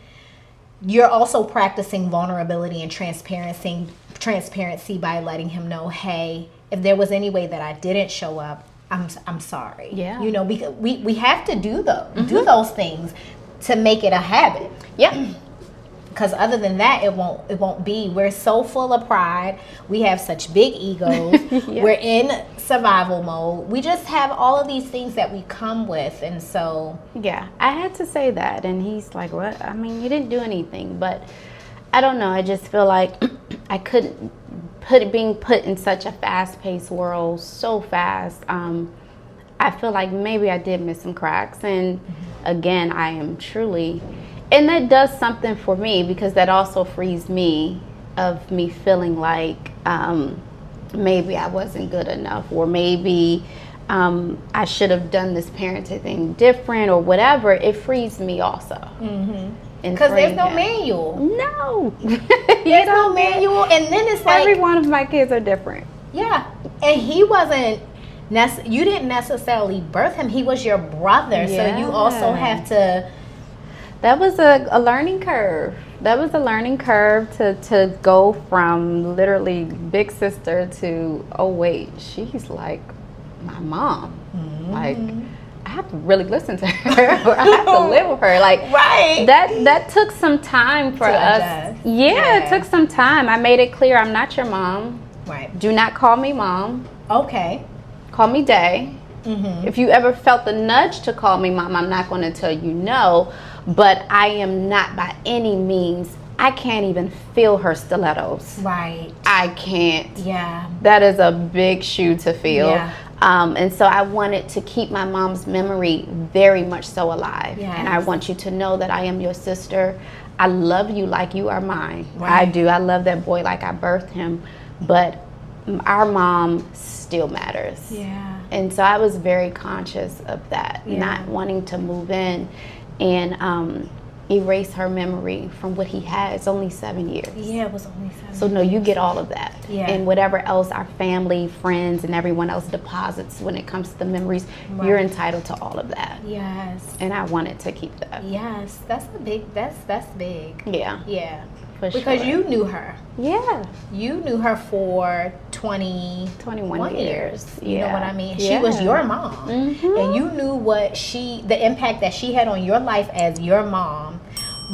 You're also practicing vulnerability and transparency by letting him know, hey, if there was any way that I didn't show up, I'm sorry. Yeah. Because we have to do those things to make it a habit. Yeah. Because other than that, it won't be. We're so full of pride. We have such big egos. We're in survival mode. We just have all of these things that we come with, and so yeah, I had to say that, and he's like, "What? I mean, you didn't do anything." But I don't know. I just feel like I couldn't being put in such a fast-paced world so fast. I feel like maybe I did miss some cracks, and again, I am truly, and that does something for me because that also frees me of me feeling like maybe I wasn't good enough, or maybe I should have done this parenting thing different or whatever, it frees me also. Because there's no manual. No. There's no manual. And then it's like, every one of my kids are different. Yeah. And he wasn't, you didn't necessarily birth him. He was your brother. Yeah. So you also have to. That was a learning curve. That was a learning curve to go from literally big sister to, oh wait, she's like my mom. Like, I have to really listen to her, or I have to live with her. Like, right. That took some time for us. Adjust. Yeah, it took some time. I made it clear I'm not your mom. Right. Do not call me mom. Okay. Call me Day. If you ever felt the nudge to call me mom, I'm not going to tell you no, but I am not by any means. I can't even feel her stilettos. Right. I can't. Yeah. That is a big shoe to fill. Yeah. And so I wanted to keep my mom's memory very much so alive. Yes. And I want you to know that I am your sister. I love you like you are mine. Right. I do. I love that boy like I birthed him. But our mom still matters. Yeah. And so I was very conscious of that, not wanting to move in and erase her memory from what he had. It's only 7 years. Yeah, it was only 7 So no, you get all of that. Yeah. And whatever else our family, friends, and everyone else deposits when it comes to the memories, you're entitled to all of that. Yes. And I wanted to keep that. Yes. That's big. That's big. Yeah. Yeah. For Because sure. you knew her. Yeah. You knew her for 21 years. You know what I mean? She was your mom. And you knew the impact that she had on your life as your mom.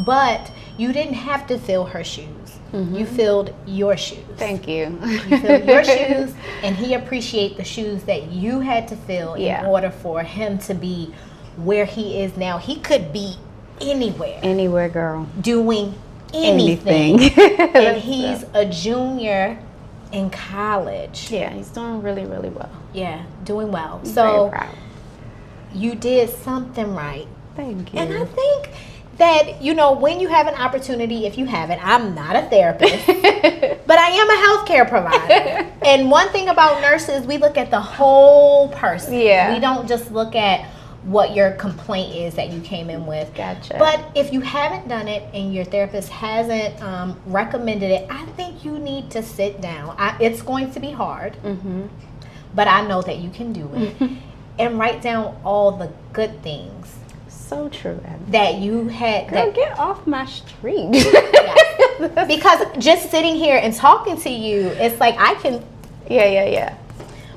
But you didn't have to fill her shoes. You filled your shoes. Thank you. You filled your shoes, and he appreciated the shoes that you had to fill in order for him to be where he is now. He could be anywhere. Anywhere, girl. Doing anything. And he's a junior in college. Yeah, he's doing really, really well. Yeah, doing well. I'm So very proud. you did something right. Thank you. And I think that, when you have an opportunity, if you haven't, I'm not a therapist, but I am a healthcare provider. And one thing about nurses, we look at the whole person. Yeah. We don't just look at what your complaint is that you came in with. Gotcha. But if you haven't done it and your therapist hasn't recommended it, I think you need to sit down. It's going to be hard, but I know that you can do it. And write down all the good things. So true, Abby. That you had. Girl, get off my street. Yes. Because just sitting here and talking to you, it's like I can. Yeah.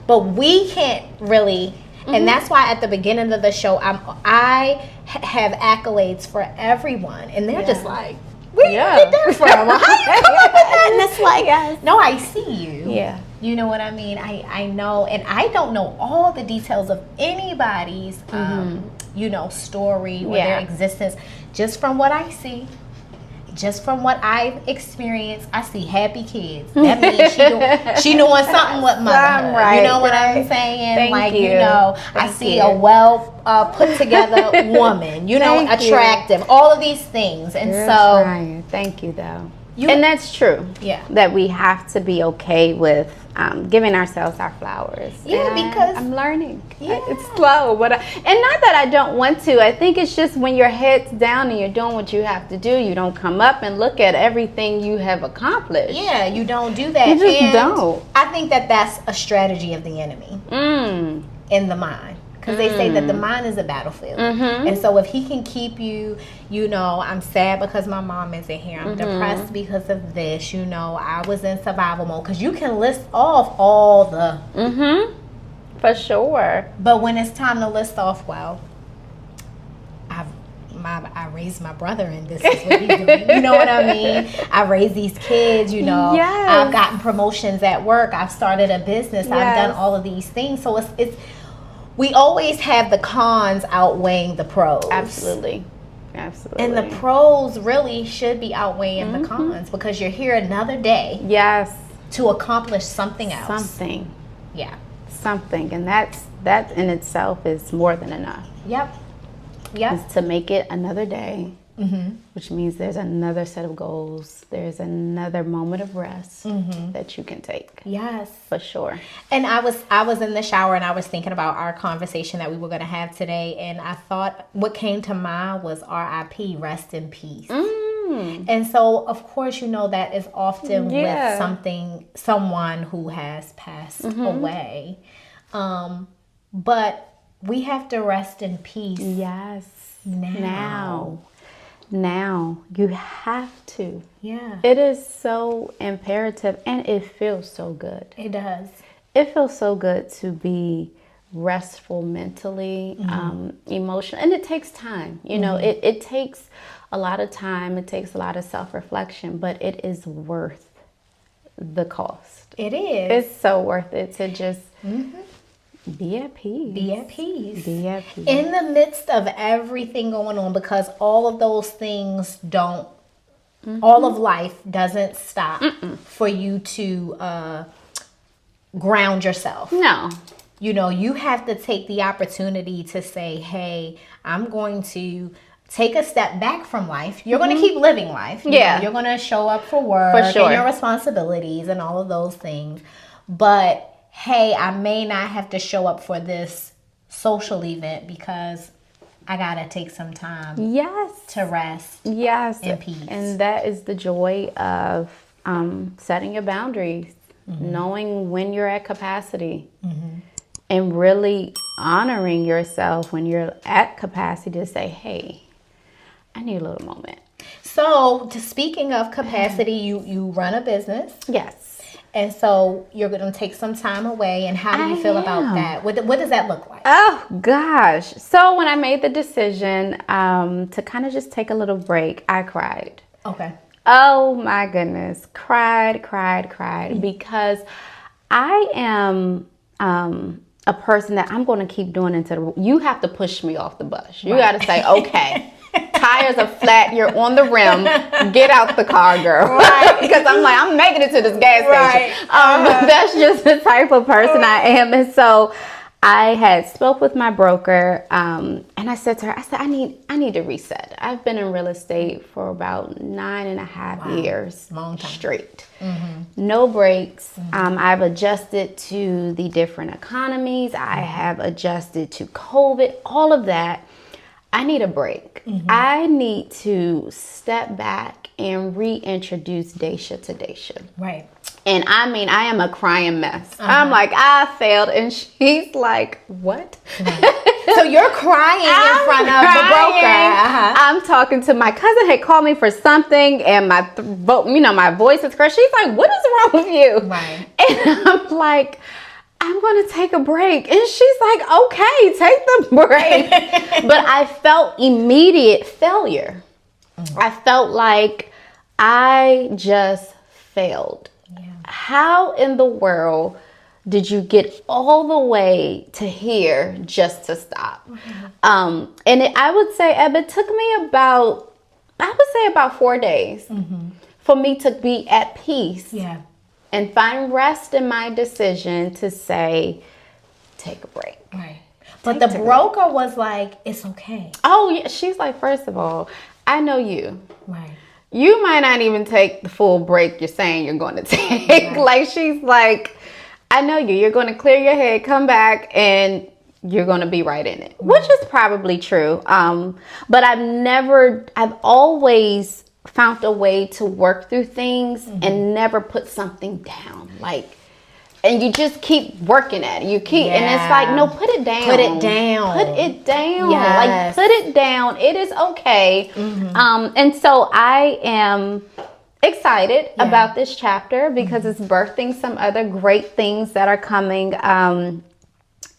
But we can't really. And that's why at the beginning of the show, I have accolades for everyone, and they're just like, "Where you get that from? How you come up with that?" And it's like, "No, I see you. Yeah, you know what I mean. I know, and I don't know all the details of anybody's, story or their existence, just from what I see." Just from what I've experienced, I see happy kids. That means she doing something with motherhood. Right, you know what I'm saying? Thank you. I see a well put together woman. Attractive. All of these things, and You're thank you though. And that's true. Yeah. That we have to be okay with giving ourselves our flowers. Yeah, and because I'm learning. Yeah. It's slow, but and not that I don't want to. I think it's just when your head's down and you're doing what you have to do, you don't come up and look at everything you have accomplished. Yeah, you don't do that. You just don't. I think that that's a strategy of the enemy in the mind. Because they say that the mind is a battlefield. And so if he can keep you, I'm sad because my mom isn't here. I'm depressed because of this. I was in survival mode. Because you can list off all the... For sure. But when it's time to list off, well, I raised my brother and this is what he's doing. You know what I mean? I raised these kids, Yes. I've gotten promotions at work. I've started a business. Yes. I've done all of these things. So it's we always have the cons outweighing the pros. Absolutely. And the pros really should be outweighing the cons because you're here another day. Yes. To accomplish something else. Something. Yeah. Something. And that in itself is more than enough. Yep. Is to make it another day which means there's another set of goals. There's another moment of rest that you can take. Yes. For sure. And I was in the shower and I was thinking about our conversation that we were going to have today. And I thought what came to mind was RIP, rest in peace. And so, of course, you know, that is often with someone who has passed away. But we have to rest in peace. Yes. Now. You have to. Yeah. It is so imperative, and it feels so good. It does. It feels so good to be restful mentally, emotional, and it takes time. You know, it takes a lot of time. It takes a lot of self-reflection, but it is worth the cost. It is. It's so worth it to just be at peace. Be at peace. Be at peace. In the midst of everything going on, because all of those things don't, all of life doesn't stop for you to ground yourself. No. You know, you have to take the opportunity to say, hey, I'm going to take a step back from life. You're going to keep living life. You know, you're going to show up for work and your responsibilities and all of those things. But hey, I may not have to show up for this social event because I got to take some time to rest in peace. And that is the joy of setting your boundaries, knowing when you're at capacity, and really honoring yourself when you're at capacity to say, hey, I need a little moment. So, speaking of capacity, you run a business. Yes. And so you're going to take some time away. And how do you feel about that? What does that look like? Oh, gosh. So when I made the decision to kind of just take a little break, I cried. Okay. Oh, my goodness. Cried. Because I am a person that I'm going to keep doing until you have to push me off the bus. You got to say, okay. Tires are flat, you're on the rim, get out the car, girl. Right. Because I'm like, I'm making it to this gas station. But that's just the type of person I am. And so I had spoke with my broker, and I said to her, I need to reset. I've been in real estate for about 9.5 years straight. No breaks. I've adjusted to the different economies. I have adjusted to COVID, all of that. I need a break. I need to step back and reintroduce DaChea to DaChea. Right. And I mean, I am a crying mess. I'm like, I failed. And she's like, what? So you're crying in front of the broker. I'm talking to my cousin had called me for something, and my voice is crushed. She's like, what is wrong with you? Right. And I'm like, I'm going to take a break. And she's like, okay, take the break. But I felt immediate failure. I felt like I just failed. Yeah. How in the world did you get all the way to here just to stop? I would say, Eb, it took me about 4 days for me to be at peace. Yeah. And find rest in my decision to say, take a break. Right. But the broker was like, it's okay. Oh, yeah. She's like, first of all, I know you. Right. You might not even take the full break you're saying you're going to take. Right. Like, she's like, I know you. You're going to clear your head, come back, and you're going to be right in it. Right. Which is probably true. But I've always found a way to work through things and never put something down. And you just keep working at it. You keep, and it's like, no, put it down. Put it down. Put it down. Yes. Put it down. It is okay. And so I am excited about this chapter because it's birthing some other great things that are coming. And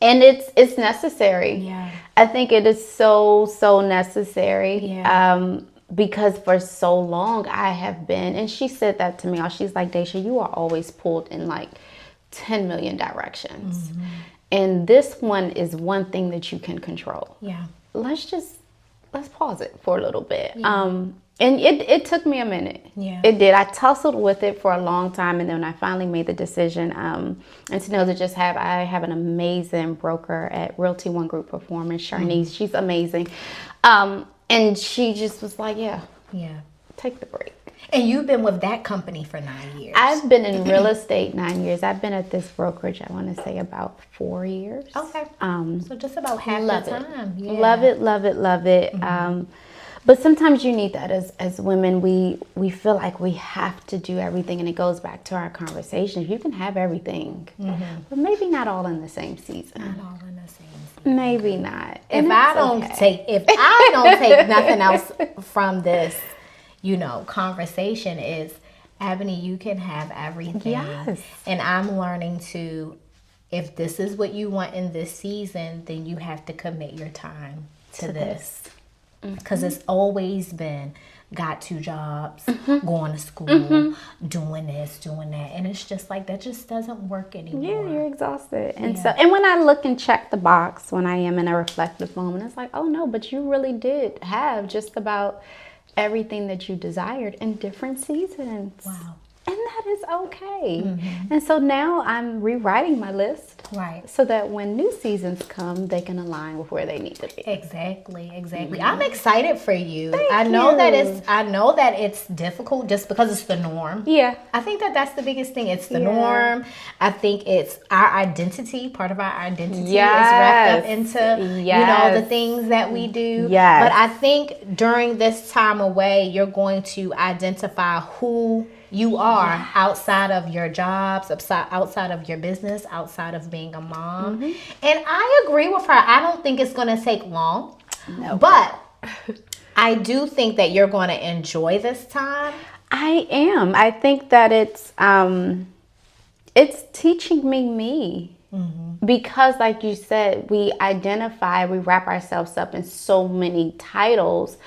it's necessary. Yeah. I think it is so necessary. Yeah. Because for so long I have been, and she said that to me, she's like, DaChea, you are always pulled in like 10 million directions. And this one is one thing that you can control. Yeah. Let's pause it for a little bit. Yeah. And it took me a minute. Yeah. It did. I tussled with it for a long time, and then I finally made the decision. And to know that I have an amazing broker at Realty One Group Performance, Sharnice. She's amazing. And she just was like, yeah, take the break. And you've been with that company for 9 years. I've been in real estate 9 years. I've been at this brokerage, I want to say about 4 years. Okay. So just about half the time. Yeah. Love it, love it, love it. But sometimes you need that as women. We feel like we have to do everything, and it goes back to our conversation. You can have everything, but maybe not all in the same season. Not all in the same season. Maybe not. If I don't take nothing else from this, conversation is, Ebony, you can have everything. Yes. And I'm learning to, if this is what you want in this season, then you have to commit your time to this. Because it's always been got 2 jobs, going to school, doing this, doing that. And it's just like, that just doesn't work anymore. Yeah, you're exhausted. And so, and when I look and check the box, when I am in a reflective moment, it's like, oh no, but you really did have just about everything that you desired in different seasons. Wow. And that is okay. And so now I'm rewriting my list. Right. So that when new seasons come, they can align with where they need to be. Exactly. I'm excited for you. Thank I know you. that it's difficult just because it's the norm. Yeah. I think that's the biggest thing. It's the norm. I think it's our identity. Part of our identity is wrapped up into the things that we do. Yes. But I think during this time away, you're going to identify who you are outside of your jobs, outside of your business, outside of being a mom. And I agree with her. I don't think it's going to take long. No. But I do think that you're going to enjoy this time. I am. I think that it's teaching me. Because like you said, we wrap ourselves up in so many titles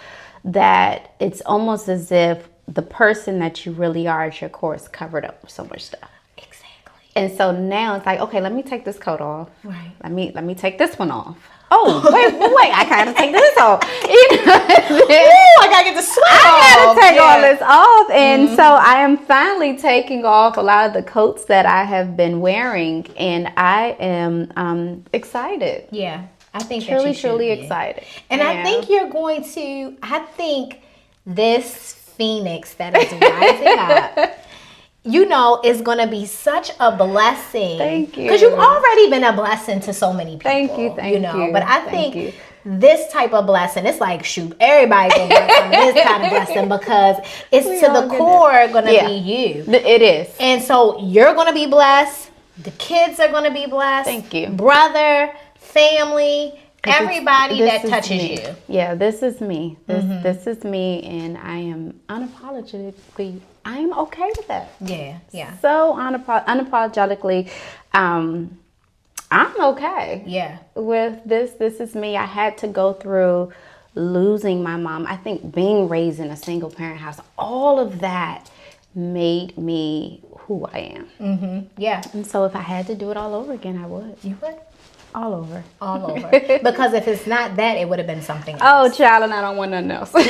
that it's almost as if the person that you really are at your core is covered up with so much stuff. Exactly. And so now it's like, okay, let me take this coat off. Right. Let me take this one off. Oh, wait, I gotta take this off. I gotta get the sweat off. I gotta take all this off. And so I am finally taking off a lot of the coats that I have been wearing, and I am excited. Yeah. I think truly excited. And I think you're going to, this phoenix that is rising up, is going to be such a blessing. Thank you. Because you've already been a blessing to so many people. Thank you. But I think this type of blessing, it's like, shoot, everybody going to get some of this kind of blessing because it's to the core going to be you. It is. And so you're going to be blessed. The kids are going to be blessed. Thank you. Brother, family, everybody that touches you. Yeah, this is me. This is me, and I am unapologetically, I am okay with that. Yeah. So unapologetically, I'm okay. Yeah. With this. This is me. I had to go through losing my mom. I think being raised in a single parent house, all of that made me who I am. Yeah. And so if I had to do it all over again, I would. You would? All over. Because if it's not that, it would have been something else. Oh, child, and I don't want nothing else. No.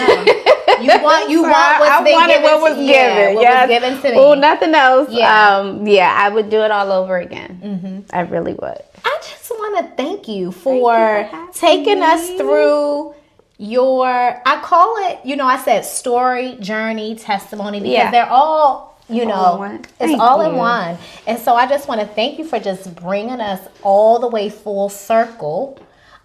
You want what's been given. What was given. What was given to me. Oh, nothing else. Yeah. I would do it all over again. I really would. I just want to thank you for taking us through your, I call it, I said story, journey, testimony, because they're all, it's all in one. And so I just want to thank you for just bringing us all the way full circle.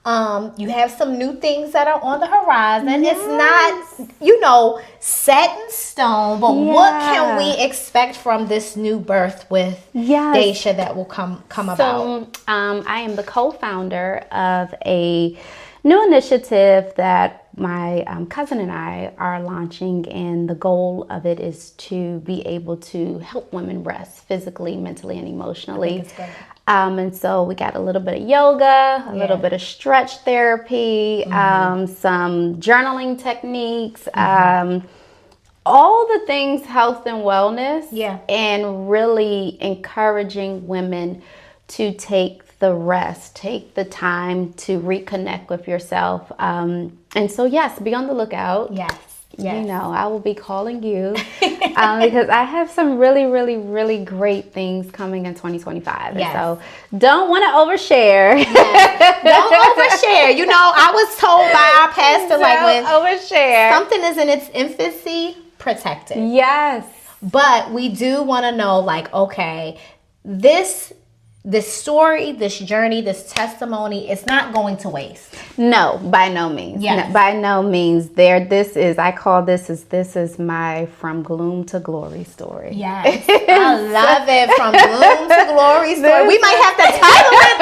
You have some new things that are on the horizon. Yes. It's not, set in stone, but what can we expect from this new birth with DaChea that will come about? So I am the co-founder of a new initiative that my cousin and I are launching, and the goal of it is to be able to help women rest physically, mentally, and emotionally. And so we got a little bit of yoga, a little bit of stretch therapy, some journaling techniques, all the things health and wellness, and really encouraging women to take the rest, take the time to reconnect with yourself. And so, yes, be on the lookout. Yes. you know, I will be calling you because I have some really, really, really great things coming in 2025. Yes. And so don't want to overshare. Yes. Don't overshare. You know, I was told by our pastor, like, when overshare, something is in its infancy, protect it. Yes. But we do want to know, like, okay, this story, this journey, this testimony, it's not going to waste. No, by no means. Yes. No, by no means. I call this is my From Gloom to Glory story. Yes. I love it. From Gloom to Glory story. We might have to title it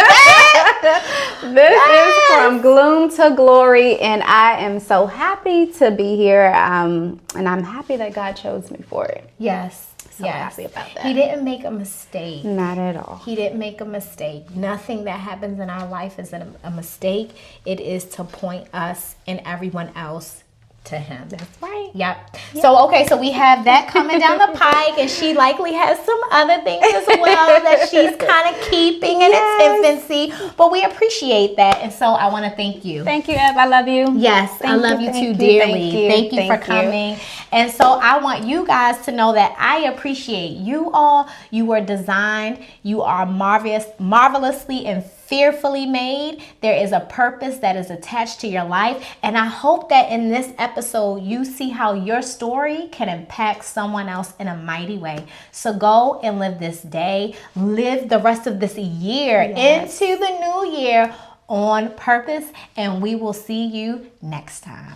that. This is From Gloom to Glory, and I am so happy to be here. And I'm happy that God chose me for it. Yes. So happy about that. He didn't make a mistake. Not at all. He didn't make a mistake. Nothing that happens in our life is a mistake. It is to point us and everyone else to Him. That's right. Yep. So we have that coming down the pike, and she likely has some other things as well that she's kind of keeping in its infancy. But we appreciate that, and so I want to thank you. Thank you, Eb. I love you. Yes, I love you too dearly. Thank you for coming. And so I want you guys to know that I appreciate you all. You were designed. You are marvelously and fearfully made. There is a purpose that is attached to your life. And I hope that in this episode, you see how your story can impact someone else in a mighty way. So go and live this day. Live the rest of this year into the new year on purpose. And we will see you next time.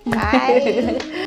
Bye.